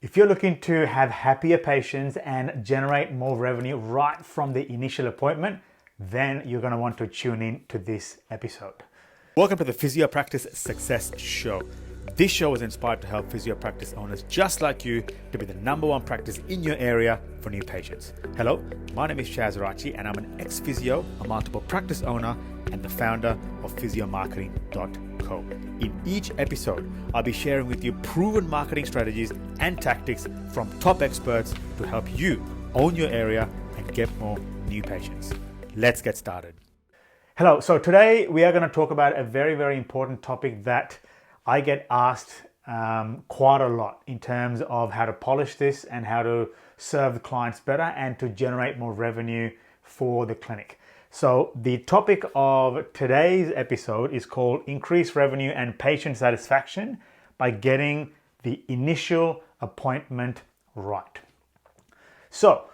If you're looking to have happier patients and generate more revenue right from the initial appointment, then you're going to want to tune in to this episode. Welcome to the Physio Practice Success Show. This show is inspired to help physio practice owners just like you to be the number one practice in your area for new patients. Hello, my name is Chaz Arachi and I'm an ex-physio, a multiple practice owner, and the founder of physiomarketing.co. In each episode, I'll be sharing with you proven marketing strategies and tactics from top experts to help you own your area and get more new patients. Let's get started. Hello, so today we are going to talk about a very, very important topic that I get asked quite a lot in terms of how to polish this and how to serve the clients better and to generate more revenue for the clinic. So the topic of today's episode is called Increase Revenue and Patient Satisfaction by Getting the Initial Appointment Right. So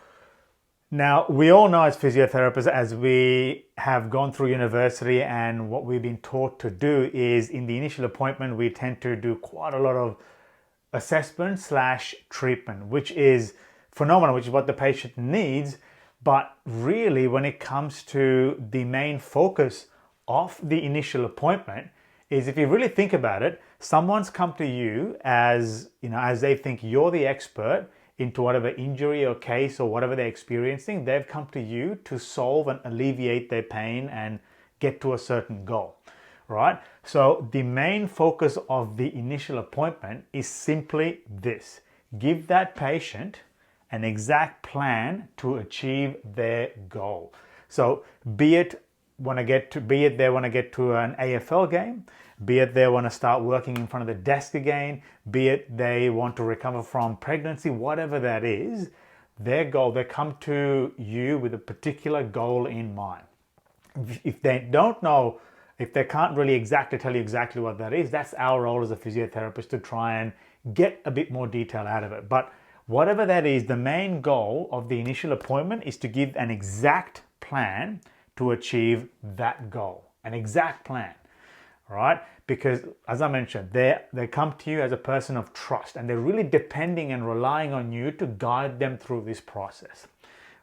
now we all know as physiotherapists, as we have gone through university, and what we've been taught to do is in the initial appointment, we tend to do quite a lot of assessment / treatment, which is phenomenal, which is what the patient needs. But really, when it comes to the main focus of the initial appointment is, if you really think about it, someone's come to you as they think you're the expert into whatever injury or case or whatever they're experiencing. They've come to you to solve and alleviate their pain and get to a certain goal, right? So the main focus of the initial appointment is simply this: give that patient an exact plan to achieve their goal. So be it they want to get to an AFL game, be it they want to start working in front of the desk again, be it they want to recover from pregnancy, whatever that is, their goal, they come to you with a particular goal in mind. If they don't know, if they can't really tell you exactly what that is, that's our role as a physiotherapist to try and get a bit more detail out of it. But whatever that is, the main goal of the initial appointment is to give an exact plan to achieve that goal, an exact plan, right? Because as I mentioned, they come to you as a person of trust and they're really depending and relying on you to guide them through this process,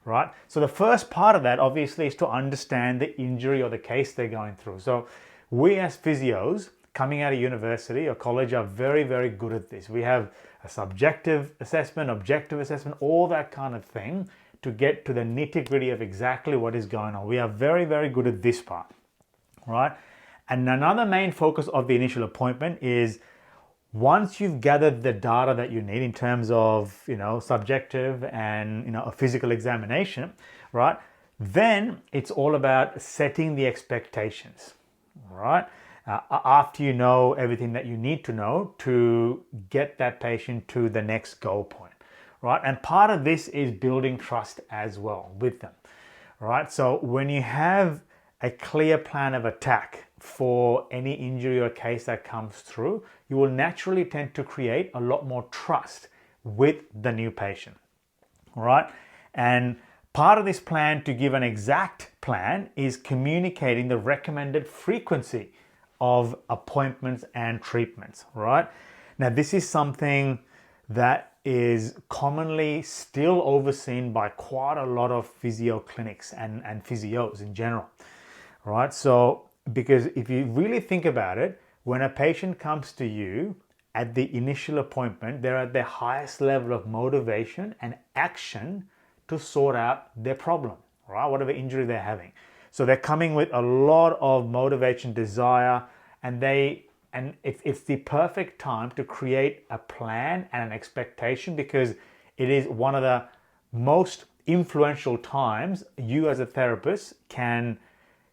right? So the first part of that obviously is to understand the injury or the case they're going through. So we as physios coming out of university or college are very, very good at this. We have a subjective assessment, objective assessment, all that kind of thing to get to the nitty-gritty of exactly what is going on. We are very, very good at this part, right? And another main focus of the initial appointment is, once you've gathered the data that you need in terms of, subjective and, a physical examination, right? Then it's all about setting the expectations, right? After you know everything that you need to know to get that patient to the next goal point, right? And part of this is building trust as well with them, right? So when you have a clear plan of attack for any injury or case that comes through, you will naturally tend to create a lot more trust with the new patient, right? And part of this plan to give an exact plan is communicating the recommended frequency of appointments and treatments, right? Now, this is something that is commonly still overseen by quite a lot of physio clinics and physios in general, right? So, because if you really think about it, when a patient comes to you at the initial appointment, they're at their highest level of motivation and action to sort out their problem, right? Whatever injury they're having. So they're coming with a lot of motivation, desire, and it's the perfect time to create a plan and an expectation, because it is one of the most influential times you as a therapist can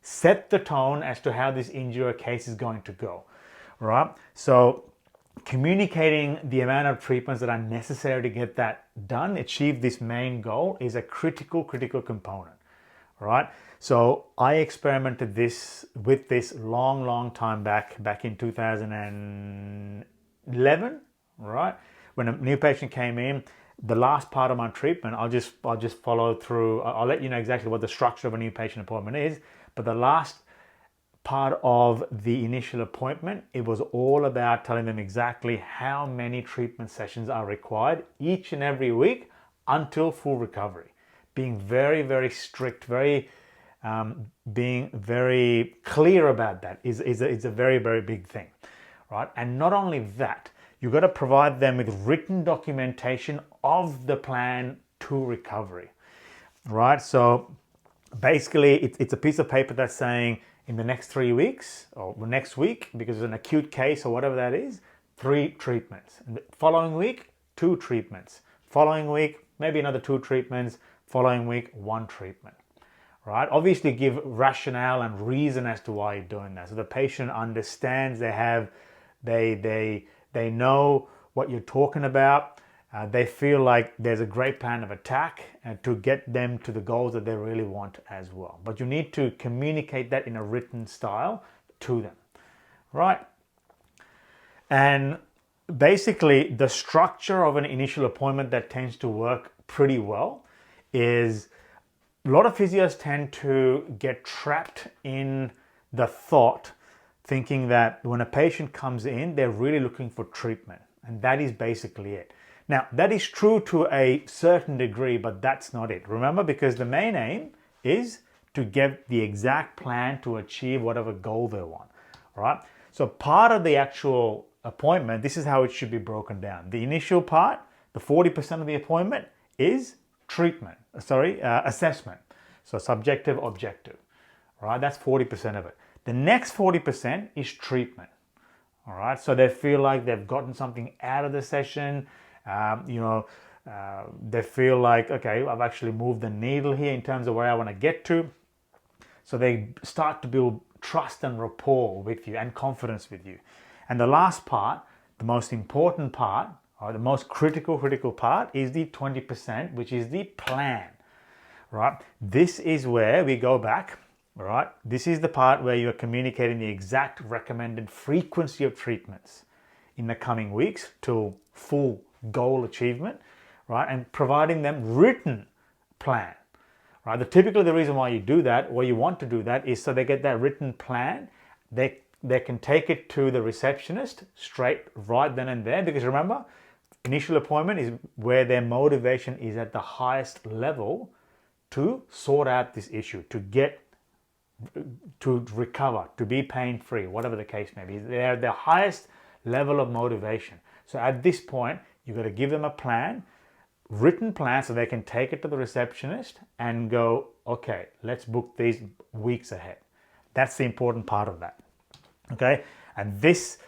set the tone as to how this injury or case is going to go, right? So communicating the amount of treatments that are necessary to get that done, achieve this main goal, is a critical component, right? So I experimented with this long time back in 2011, right? When a new patient came in, the last part of my treatment, I'll just follow through. I'll let you know exactly what the structure of a new patient appointment is, but the last part of the initial appointment, it was all about telling them exactly how many treatment sessions are required each and every week until full recovery. Being very, very strict, being very clear about that is a very, very big thing, right? And not only that, you've got to provide them with written documentation of the plan to recovery, right? So basically, it's a piece of paper that's saying in the next 3 weeks or next week, because it's an acute case or whatever that is, 3 treatments. And the following week, 2 treatments. Following week, maybe another 2 treatments. Following week, 1 treatment. Right? Obviously, give rationale and reason as to why you're doing that, so the patient understands. They know what you're talking about. They feel like there's a great plan of attack to get them to the goals that they really want as well. But you need to communicate that in a written style to them, right? And basically, the structure of an initial appointment that tends to work pretty well is a lot of physios tend to get trapped in the thought, thinking that when a patient comes in, they're really looking for treatment. And that is basically it. Now, that is true to a certain degree, but that's not it. Remember, because the main aim is to get the exact plan to achieve whatever goal they want, right? So part of the actual appointment, this is how it should be broken down. The initial part, the 40% of the appointment is assessment. So subjective, objective, right? That's 40% of it. The next 40% is treatment, all right? So they feel like they've gotten something out of the session. They feel like, okay, I've actually moved the needle here in terms of where I want to get to. So they start to build trust and rapport with you and confidence with you. And the last part, the most important part, or the most critical part is the 20%, which is the plan, right? This is where we go back, right? This is the part where you're communicating the exact recommended frequency of treatments in the coming weeks till full goal achievement, right? And providing them written plan, right? Typically the reason why you do that, or you want to do that, is so they get that written plan. They can take it to the receptionist straight right then and there, because remember, initial appointment is where their motivation is at the highest level to sort out this issue, to recover, to be pain-free, whatever the case may be. They're the highest level of motivation. So at this point, you've got to give them a plan, written plan, so they can take it to the receptionist and go, okay, let's book these weeks ahead. That's the important part of that. Okay, and this,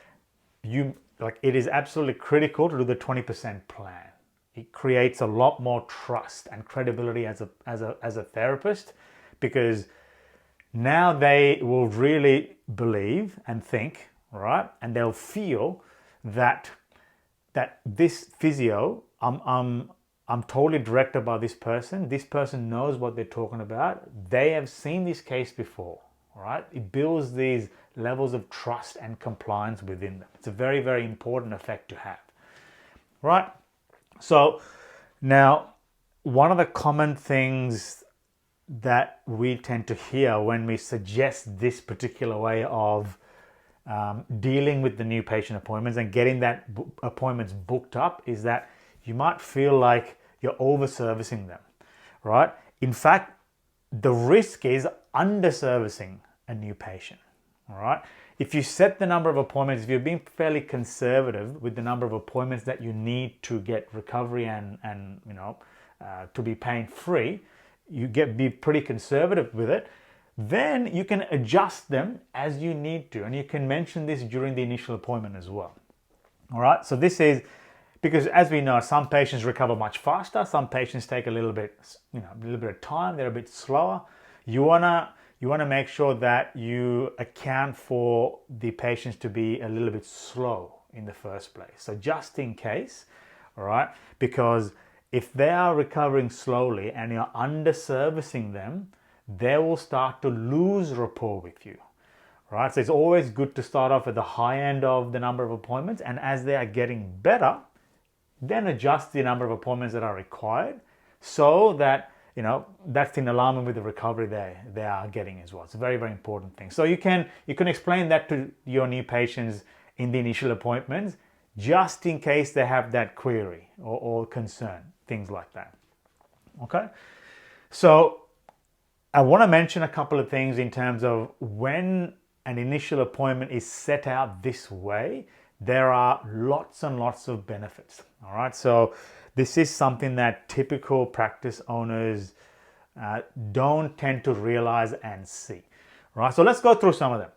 it is absolutely critical to do the 20% plan. It creates a lot more trust and credibility as a therapist, because now they will really believe and think, right, and they'll feel that this physio, I'm totally directed by this person. This person knows what they're talking about. They have seen this case before, right? It builds these levels of trust and compliance within them. It's a very, very important effect to have, right? So now, one of the common things that we tend to hear when we suggest this particular way of dealing with the new patient appointments and getting that appointments booked up is that you might feel like you're over-servicing them, right? In fact, the risk is under-servicing a new patient, all right? If you set the number of appointments, if you're being fairly conservative with the number of appointments that you need to get recovery and to be pain-free, be pretty conservative with it, then you can adjust them as you need to. And you can mention this during the initial appointment as well. All right, so this is because, as we know, some patients recover much faster. Some patients take a little bit of time. They're a bit slower. You wanna make sure that you account for the patients to be a little bit slow in the first place. So just in case, all right, because if they are recovering slowly and you're under-servicing them, they will start to lose rapport with you, right? So it's always good to start off at the high end of the number of appointments, and as they are getting better, then adjust the number of appointments that are required so that that's in alignment with the recovery they are getting as well. It's a very, very important thing. So you can explain that to your new patients in the initial appointments, just in case they have that query or concern, things like that. Okay, so I want to mention a couple of things in terms of when an initial appointment is set out this way, there are lots and lots of benefits. All right, so this is something that typical practice owners don't tend to realize and see. All right, so let's go through some of them.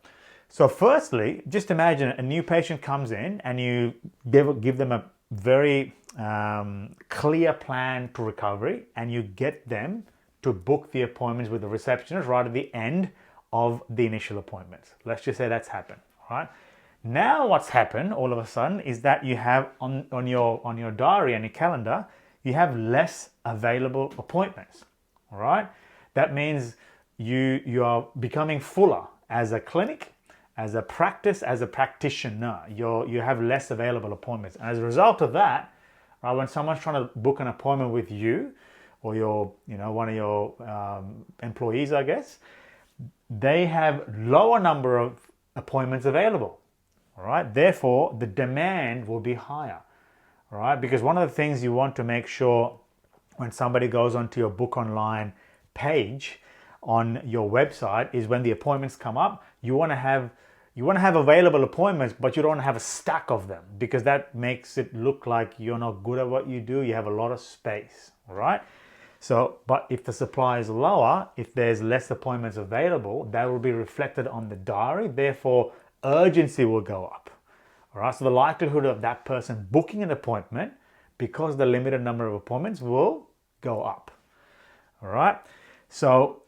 So firstly, just imagine a new patient comes in and you give them a very clear plan to recovery, and you get them to book the appointments with the receptionist right at the end of the initial appointments. Let's just say that's happened. All right. Now what's happened all of a sudden is that you have on your diary and your calendar, you have less available appointments. All right. That means you are becoming fuller as a clinic, as a practice, as a practitioner. You have less available appointments. And as a result of that, right, when someone's trying to book an appointment with you or one of your employees, I guess, they have lower number of appointments available. All right. Therefore, the demand will be higher. All right. Because one of the things you want to make sure when somebody goes onto your book online page on your website is when the appointments come up, you want to have available appointments, but you don't have a stack of them, because that makes it look like you're not good at what you do. You have a lot of space. All right. So, but if the supply is lower, if there's less appointments available, that will be reflected on the diary. Therefore, urgency will go up. All right. So the likelihood of that person booking an appointment, because the limited number of appointments, will go up. All right. So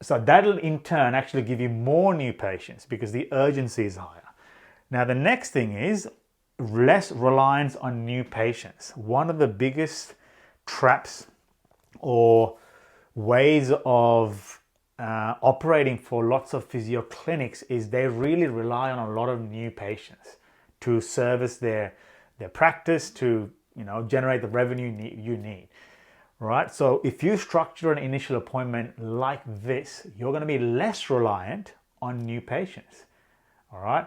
that'll in turn actually give you more new patients because the urgency is higher. Now, the next thing is less reliance on new patients. One of the biggest traps or ways of operating for lots of physio clinics is they really rely on a lot of new patients to service their practice, to generate the revenue you need. Right? So if you structure an initial appointment like this, you're going to be less reliant on new patients. All right?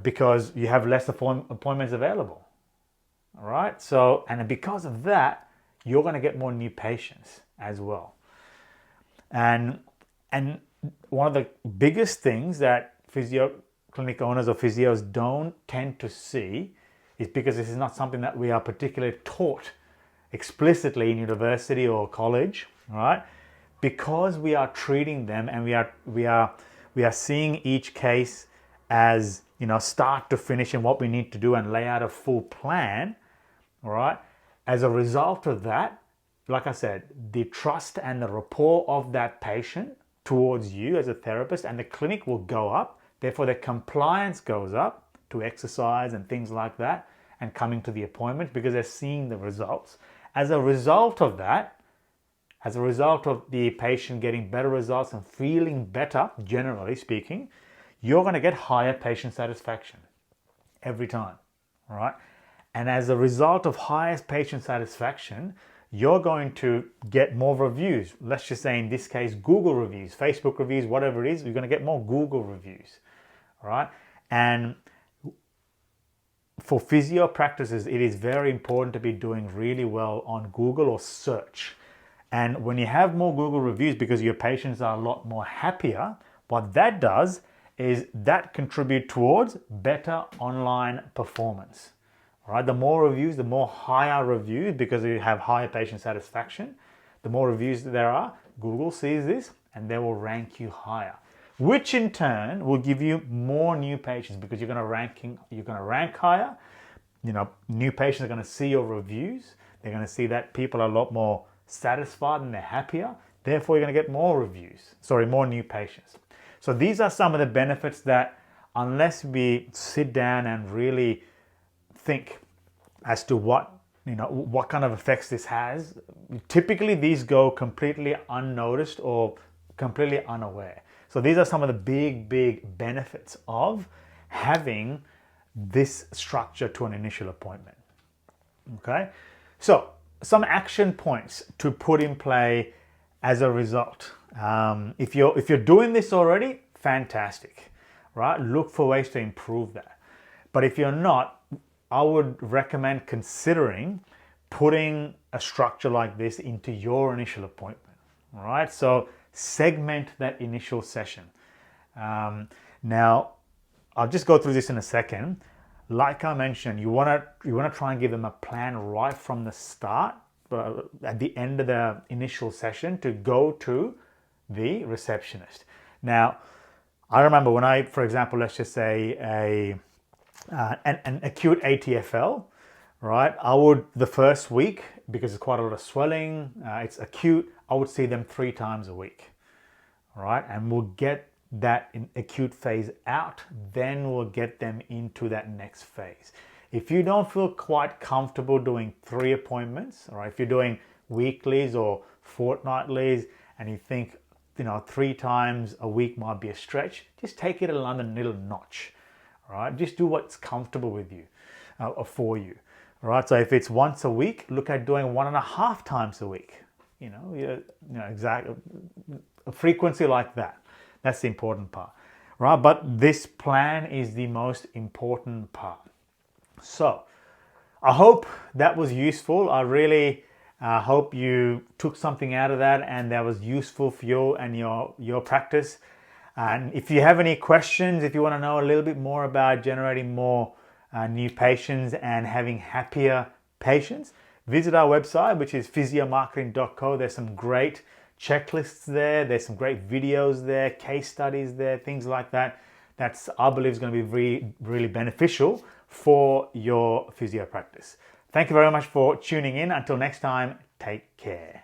Because you have less appointments available. All right? So, and because of that, you're going to get more new patients as well. And one of the biggest things that physio clinic owners or physios don't tend to see is, because this is not something that we are particularly taught explicitly in university or college, right? Because we are treating them and we are seeing each case as start to finish and what we need to do and lay out a full plan, all right? As a result of that, like I said, the trust and the rapport of that patient towards you as a therapist and the clinic will go up. Therefore, the compliance goes up to exercise and things like that and coming to the appointment, because they're seeing the results. As a result of that, as a result of the patient getting better results and feeling better, generally speaking, you're going to get higher patient satisfaction every time, all right? And as a result of highest patient satisfaction, you're going to get more reviews. Let's just say in this case, Google reviews, Facebook reviews, whatever it is, you're going to get more Google reviews, all right? And for physio practices, it is very important to be doing really well on Google or search. And when you have more Google reviews, because your patients are a lot more happier, what that does is that contribute towards better online performance. All right, the more reviews, the more higher reviews, because you have higher patient satisfaction. The more reviews there are, Google sees this and they will rank you higher, which in turn will give you more new patients, because you're going to rank higher. New patients are going to see your reviews. They're going to see that people are a lot more satisfied and they're happier. Therefore, you're going to get more new patients. So these are some of the benefits that, unless we sit down and really think as to what kind of effects this has, typically these go completely unnoticed or completely unaware. So these are some of the big benefits of having this structure to an initial appointment. Okay, so some action points to put in play as a result. If you're doing this already, fantastic, right? Look for ways to improve that. But if you're not, I would recommend considering putting a structure like this into your initial appointment, all right? So segment that initial session. Now, I'll just go through this in a second. Like I mentioned, you want to try and give them a plan right from the start, at the end of the initial session, to go to the receptionist. Now, I remember when I, for example, let's just say an acute ATFL, right? I would, the first week, because it's quite a lot of swelling, it's acute, I would see them 3 times a week, right? And we'll get that acute phase out, then we'll get them into that next phase. If you don't feel quite comfortable doing 3 appointments, all right, if you're doing weeklies or fortnightlies and you think, 3 times a week might be a stretch, just take it another little notch, all right? Just do what's comfortable with you or for you, all right? So if it's once a week, look at doing 1.5 times a week, exactly, a frequency like that. That's the important part, right? But this plan is the most important part. So I hope that was useful. I really hope you took something out of that and that was useful for you and your practice. And if you have any questions, if you want to know a little bit more about generating more new patients and having happier patients, visit our website, which is physiomarketing.co. There's some great checklists there. There's some great videos there, case studies there, things like that. That's, I believe, is going to be really, really beneficial for your physio practice. Thank you very much for tuning in. Until next time, take care.